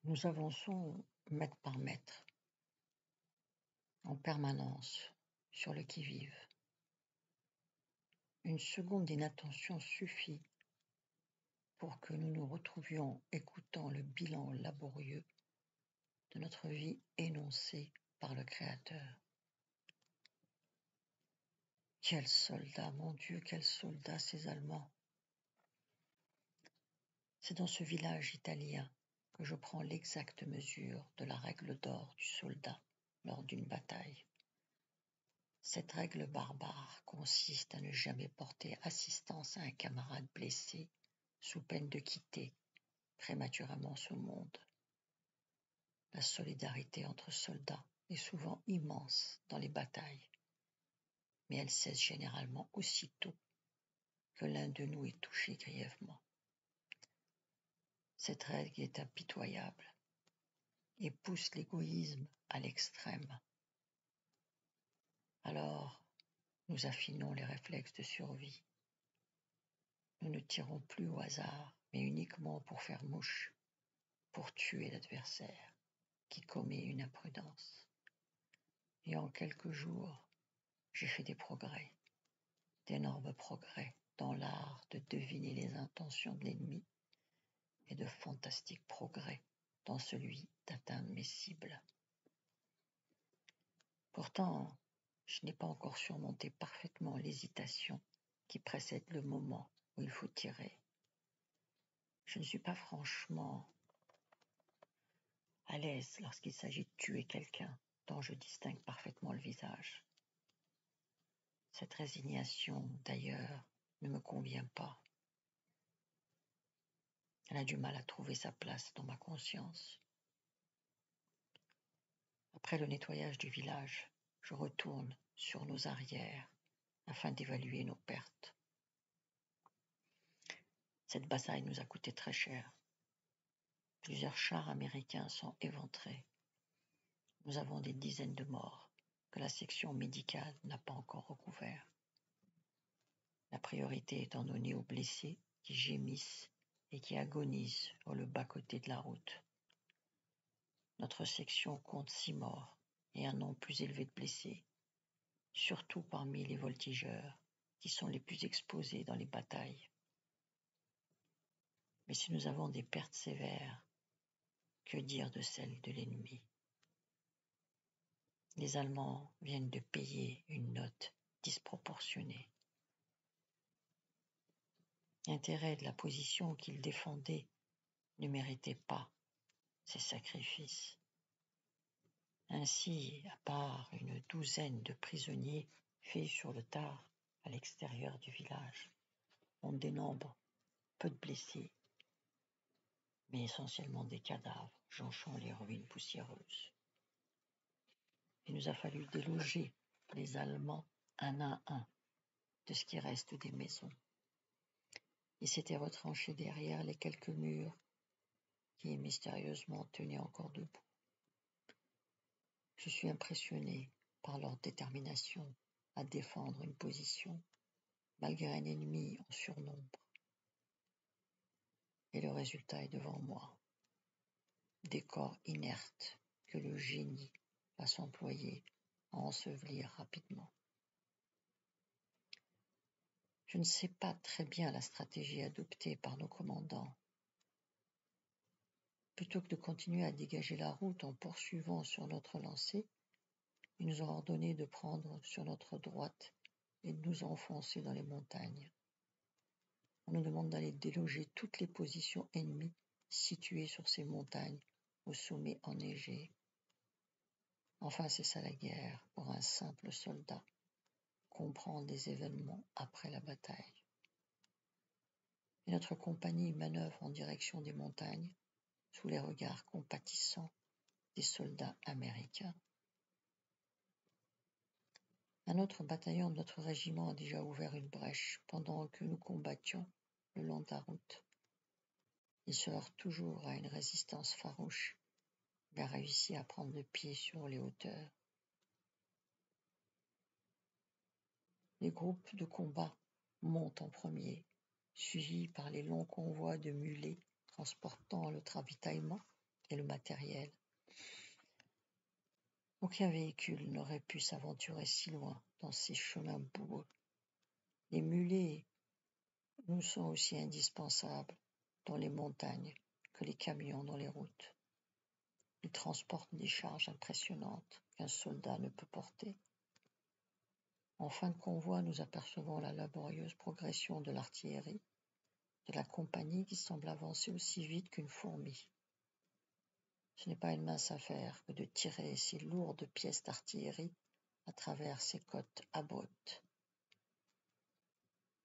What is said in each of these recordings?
Nous avançons mètre par mètre, en permanence, sur le qui-vive. Une seconde d'inattention suffit pour que nous nous retrouvions écoutant le bilan laborieux de notre vie énoncée par le Créateur. Quels soldats, mon Dieu, quels soldats ces Allemands! C'est dans ce village italien que je prends l'exacte mesure de la règle d'or du soldat lors d'une bataille. Cette règle barbare consiste à ne jamais porter assistance à un camarade blessé sous peine de quitter prématurément ce monde. La solidarité entre soldats est souvent immense dans les batailles, mais elle cesse généralement aussitôt que l'un de nous est touché grièvement. Cette règle est impitoyable et pousse l'égoïsme à l'extrême. Alors, nous affinons les réflexes de survie. Nous ne tirons plus au hasard, mais uniquement pour faire mouche, pour tuer l'adversaire qui commet une imprudence. Et en quelques jours, j'ai fait des progrès, d'énormes progrès dans l'art de deviner les intentions de l'ennemi et de fantastiques progrès dans celui d'atteindre mes cibles. Pourtant, je n'ai pas encore surmonté parfaitement l'hésitation qui précède le moment où il faut tirer. Je ne suis pas franchement à l'aise lorsqu'il s'agit de tuer quelqu'un dont je distingue parfaitement le visage. Cette résignation, d'ailleurs, ne me convient pas. Elle a du mal à trouver sa place dans ma conscience. Après le nettoyage du village, je retourne sur nos arrières afin d'évaluer nos pertes. Cette bataille nous a coûté très cher. Plusieurs chars américains sont éventrés. Nous avons des dizaines de morts que la section médicale n'a pas encore recouverts. La priorité étant donnée aux blessés qui gémissent et qui agonisent sur le bas-côté de la route. Notre section compte 6 morts et un nombre plus élevé de blessés, surtout parmi les voltigeurs, qui sont les plus exposés dans les batailles. Mais si nous avons des pertes sévères, que dire de celles de l'ennemi? Les Allemands viennent de payer une note disproportionnée. L'intérêt de la position qu'ils défendaient ne méritait pas ces sacrifices. Ainsi, à part une douzaine de prisonniers faits sur le tard à l'extérieur du village, on dénombre peu de blessés, mais essentiellement des cadavres jonchant les ruines poussiéreuses. Il nous a fallu déloger les Allemands un à un de ce qui reste des maisons. Ils s'étaient retranchés derrière les quelques murs qui mystérieusement tenaient encore debout. Je suis impressionné par leur détermination à défendre une position malgré un ennemi en surnombre. Et le résultat est devant moi. Des corps inertes que le génie va s'employer à ensevelir rapidement. Je ne sais pas très bien la stratégie adoptée par nos commandants. Plutôt que de continuer à dégager la route en poursuivant sur notre lancée, ils nous ont ordonné de prendre sur notre droite et de nous enfoncer dans les montagnes. On nous demande d'aller déloger toutes les positions ennemies situées sur ces montagnes au sommet enneigé. Enfin, c'est ça la guerre pour un simple soldat, comprendre les événements après la bataille. Et notre compagnie manœuvre en direction des montagnes sous les regards compatissants des soldats américains. Un autre bataillon de notre régiment a déjà ouvert une brèche pendant que nous combattions le long de la route. Il se heurte toujours à une résistance farouche, mais a réussi à prendre le pied sur les hauteurs. Les groupes de combat montent en premier, suivis par les longs convois de mulets transportant le ravitaillement et le matériel. Aucun véhicule n'aurait pu s'aventurer si loin dans ces chemins boueux. Les mulets nous sont aussi indispensables dans les montagnes que les camions dans les routes. Ils transportent des charges impressionnantes qu'un soldat ne peut porter. En fin de convoi, nous apercevons la laborieuse progression de l'artillerie, de la compagnie qui semble avancer aussi vite qu'une fourmi. Ce n'est pas une mince affaire que de tirer ces lourdes pièces d'artillerie à travers ces côtes abruptes.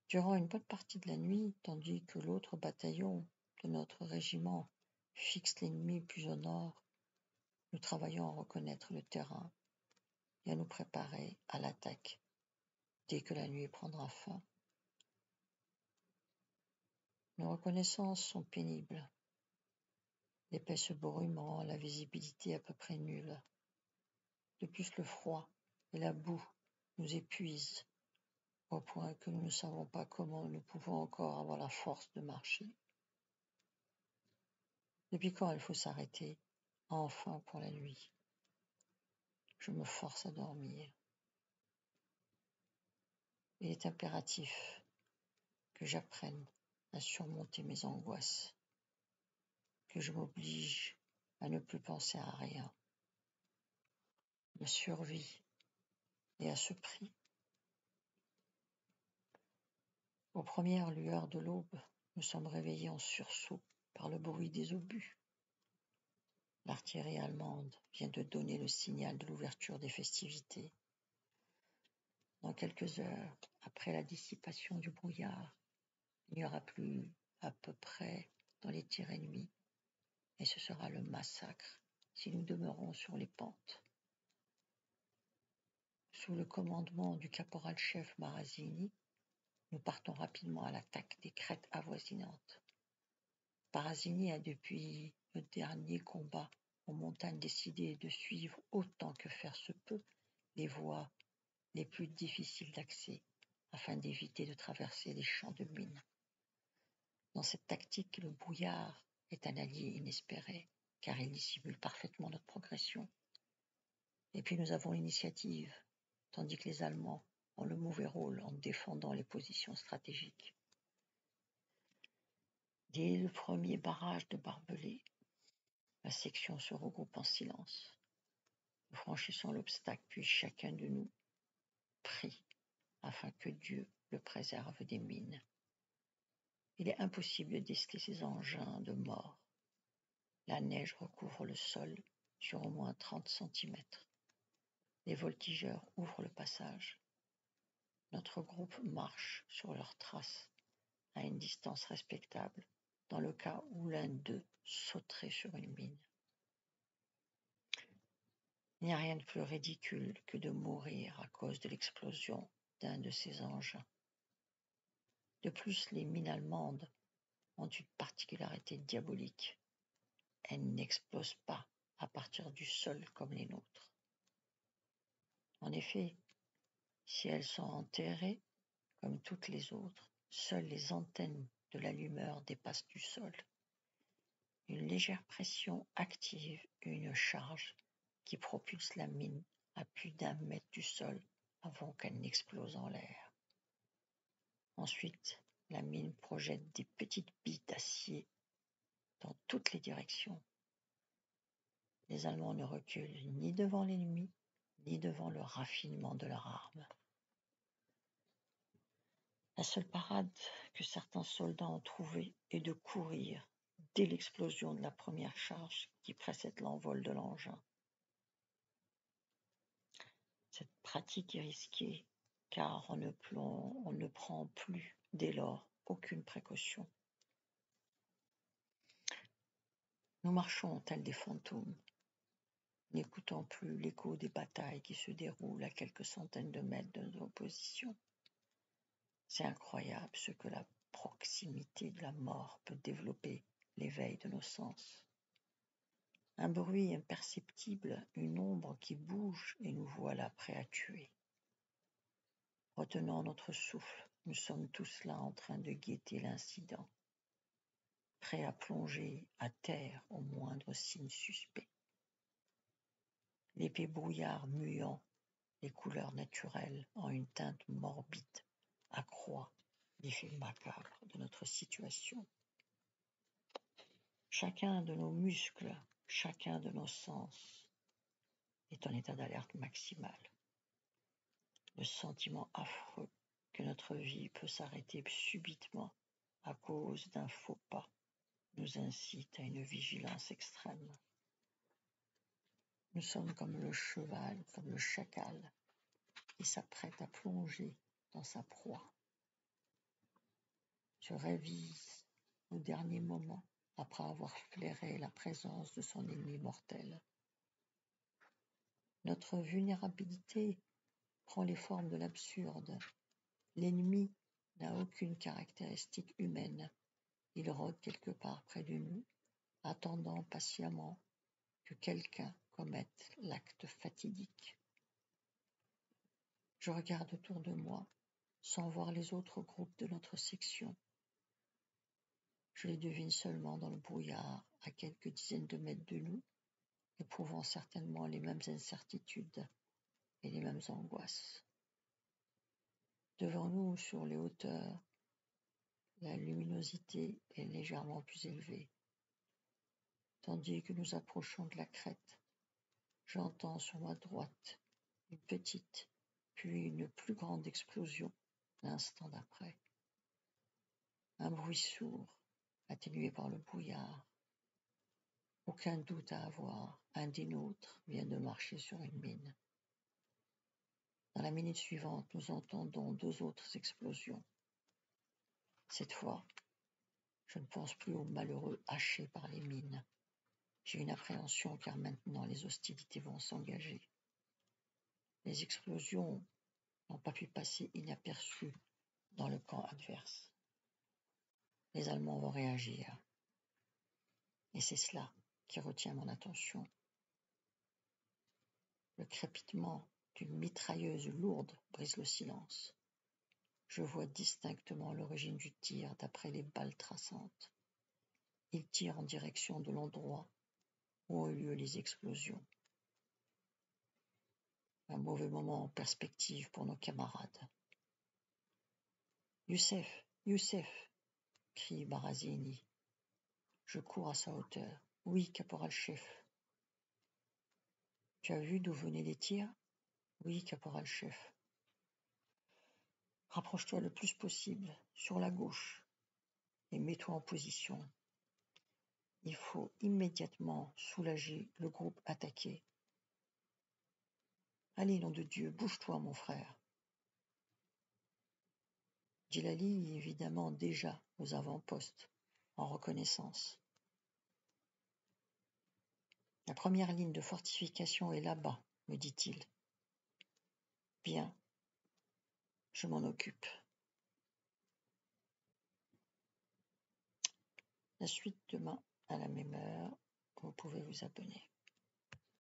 Durant une bonne partie de la nuit, tandis que l'autre bataillon de notre régiment fixe l'ennemi plus au nord, nous travaillons à reconnaître le terrain et à nous préparer à l'attaque dès que la nuit prendra fin. Nos reconnaissances sont pénibles. L'épaisse brumant, la visibilité à peu près nulle. De plus, le froid et la boue nous épuisent au point que nous ne savons pas comment nous pouvons encore avoir la force de marcher. Depuis quand il faut s'arrêter, enfin pour la nuit? Je me force à dormir. Il est impératif que j'apprenne à surmonter mes angoisses, que je m'oblige à ne plus penser à rien. Ma survie est à ce prix. Aux premières lueurs de l'aube, nous sommes réveillés en sursaut par le bruit des obus. L'artillerie allemande vient de donner le signal de l'ouverture des festivités. Dans quelques heures, après la dissipation du brouillard, il n'y aura plus à peu près dans les tirs ennemis, et ce sera le massacre si nous demeurons sur les pentes. Sous le commandement du caporal-chef Marazzini, nous partons rapidement à l'attaque des crêtes avoisinantes. Marazzini a depuis le dernier combat en montagne décidé de suivre autant que faire se peut les voies les plus difficiles d'accès afin d'éviter de traverser les champs de mines. Dans cette tactique, le brouillard est un allié inespéré car il dissimule parfaitement notre progression. Et puis nous avons l'initiative, tandis que les Allemands ont le mauvais rôle en défendant les positions stratégiques. Dès le premier barrage de barbelés, la section se regroupe en silence. Nous franchissons l'obstacle, puis chacun de nous prie afin que Dieu le préserve des mines. Il est impossible de déceler ces engins de mort. La neige recouvre le sol sur au moins 30 centimètres. Les voltigeurs ouvrent le passage. Notre groupe marche sur leurs traces à une distance respectable dans le cas où l'un d'eux sauterait sur une mine. Il n'y a rien de plus ridicule que de mourir à cause de l'explosion d'un de ces engins. De plus, les mines allemandes ont une particularité diabolique. Elles n'explosent pas à partir du sol comme les nôtres. En effet, si elles sont enterrées, comme toutes les autres, seules les antennes de l'allumeur dépassent du sol. Une légère pression active une charge qui propulse la mine à plus d'1 mètre du sol avant qu'elle n'explose en l'air. Ensuite, la mine projette des petites billes d'acier dans toutes les directions. Les Allemands ne reculent ni devant l'ennemi, ni devant le raffinement de leur arme. La seule parade que certains soldats ont trouvée est de courir dès l'explosion de la première charge qui précède l'envol de l'engin. Cette pratique est risquée car on ne prend plus dès lors aucune précaution. Nous marchons tels des fantômes, n'écoutant plus l'écho des batailles qui se déroulent à quelques centaines de mètres de nos positions. C'est incroyable ce que la proximité de la mort peut développer l'éveil de nos sens. Un bruit imperceptible, une ombre qui bouge et nous voilà prêts à tuer. Retenant notre souffle, nous sommes tous là en train de guetter l'incident, prêts à plonger à terre au moindre moindre signe suspect. L'épais brouillard muant les couleurs naturelles en une teinte morbide accroît l'effet macabre de notre situation. Chacun de nos muscles, chacun de nos sens est en état d'alerte maximale. Le sentiment affreux que notre vie peut s'arrêter subitement à cause d'un faux pas nous incite à une vigilance extrême. Nous sommes comme le cheval, comme le chacal, qui s'apprête à plonger dans sa proie. Se révise au dernier moment après avoir flairé la présence de son ennemi mortel. Notre vulnérabilité prend les formes de l'absurde. L'ennemi n'a aucune caractéristique humaine. Il rôde quelque part près de nous, attendant patiemment que quelqu'un commette l'acte fatidique. Je regarde autour de moi, sans voir les autres groupes de notre section. Je les devine seulement dans le brouillard, à quelques dizaines de mètres de nous, éprouvant certainement les mêmes incertitudes et les mêmes angoisses. Devant nous, sur les hauteurs, la luminosité est légèrement plus élevée. Tandis que nous approchons de la crête, j'entends sur ma droite une petite, puis une plus grande explosion l'instant d'après. Un bruit sourd, atténué par le brouillard. Aucun doute à avoir, un des nôtres vient de marcher sur une mine. Dans la minute suivante, nous entendons 2 autres explosions. Cette fois, je ne pense plus aux malheureux hachés par les mines. J'ai une appréhension car maintenant les hostilités vont s'engager. Les explosions n'ont pas pu passer inaperçues dans le camp adverse. Les Allemands vont réagir. Et c'est cela qui retient mon attention. Le crépitement d'une mitrailleuse lourde brise le silence. Je vois distinctement l'origine du tir d'après les balles traçantes. Ils tirent en direction de l'endroit où ont eu lieu les explosions. Un mauvais moment en perspective pour nos camarades. « Youssef, Youssef !» crie Barazini. Je cours à sa hauteur. « Oui, caporal-chef. »« Tu as vu d'où venaient les tirs ? » ?»« Oui, caporal-chef. »« Rapproche-toi le plus possible, sur la gauche, et mets-toi en position. Il faut immédiatement soulager le groupe attaqué. Allez, nom de Dieu, bouge-toi, mon frère. » Djilali est évidemment déjà aux avant-postes, en reconnaissance. La première ligne de fortification est là-bas, me dit-il. Bien, je m'en occupe. La suite demain à la même heure, vous pouvez vous abonner.